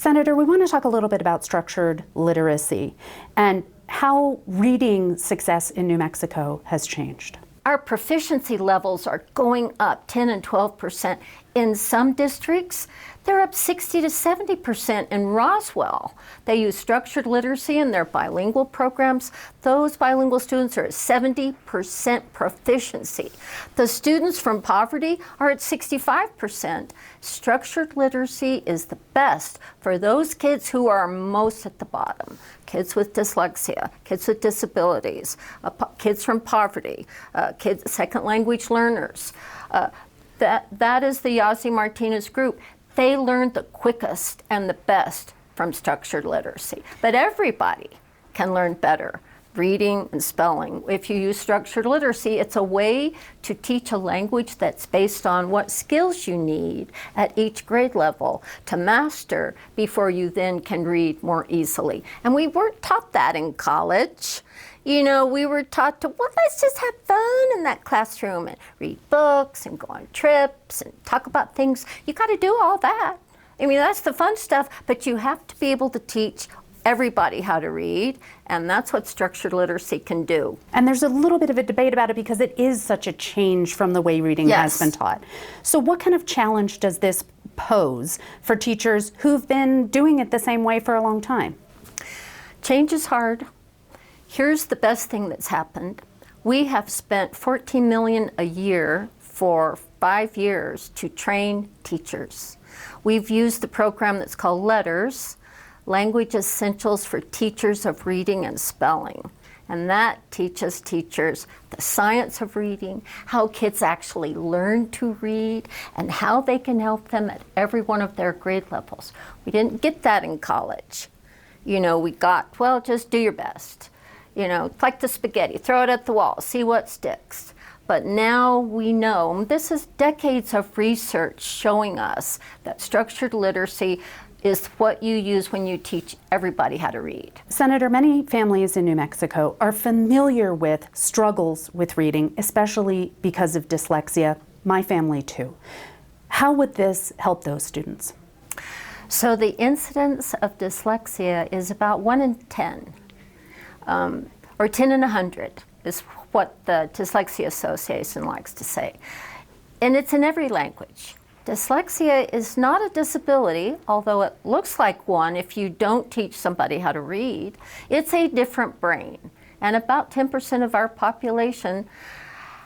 Senator, we want to talk a little bit about structured literacy and how reading success in New Mexico has changed. Our proficiency levels are going up 10 and 12%. In some districts, they're up 60 to 70%. In Roswell, they use structured literacy in their bilingual programs. Those bilingual students are at 70% proficiency. The students from poverty are at 65%. Structured literacy is the best for those kids who are most at the bottom. Kids with dyslexia, kids with disabilities, kids from poverty, kids, second language learners. That is the Yazzie Martinez group. They learn the quickest and the best from structured literacy. But everybody can learn better reading and spelling. If you use structured literacy, it's a way to teach a language that's based on what skills you need at each grade level to master before you then can read more easily. And we weren't taught that in college. You know, we were taught to, well, let's just have fun in that classroom and read books and go on trips and talk about things. You got to do all that. I mean, that's the fun stuff, but you have to be able to teach everybody how to read, and that's what structured literacy can do. And there's a little bit of a debate about it because it is such a change from the way reading has been taught. So what kind of challenge does this pose for teachers who've been doing it the same way for a long time? Change is hard. Here's the best thing that's happened. We have spent $14 million a year for 5 years to train teachers. We've used the program that's called LETTERS, Language Essentials for Teachers of Reading and Spelling. And that teaches teachers the science of reading, how kids actually learn to read, and how they can help them at every one of their grade levels. We didn't get that in college. You know, we got, well, just do your best. You know, it's like the spaghetti, throw it at the wall, see what sticks. But now we know, this is decades of research showing us that structured literacy is what you use when you teach everybody how to read. Senator, many families in New Mexico are familiar with struggles with reading, especially because of dyslexia. My family too. How would this help those students? So the incidence of dyslexia is about 1 in 10, or 10 in 100 is what the Dyslexia Association likes to say. And it's in every language. Dyslexia is not a disability, although it looks like one if you don't teach somebody how to read. It's a different brain. And about 10% of our population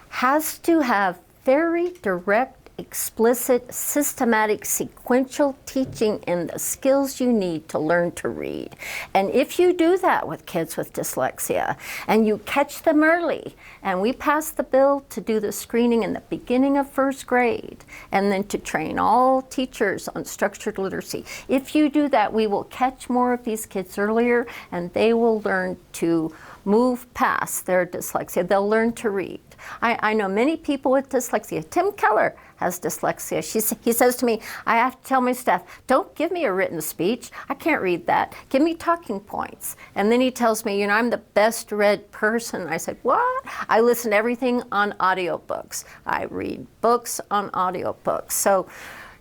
has to have very direct, explicit, systematic, sequential teaching in the skills you need to learn to read. And if you do that with kids with dyslexia, and you catch them early, and we passed the bill to do the screening in the beginning of first grade, and then to train all teachers on structured literacy. If you do that, we will catch more of these kids earlier, and they will learn to move past their dyslexia. They'll learn to read. I know many people with dyslexia. Tim Keller has dyslexia. He says to me, I have to tell my staff, don't give me a written speech. I can't read that. Give me talking points. And then he tells me, you know, I'm the best read person. I said, what? I listen to everything on audiobooks. I read books on audiobooks. So,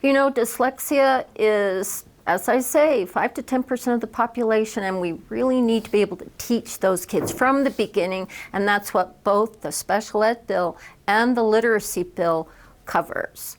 you know, dyslexia is, as I say, 5 to 10% of the population, and we really need to be able to teach those kids from the beginning, and that's what both the special ed bill and the literacy bill covers.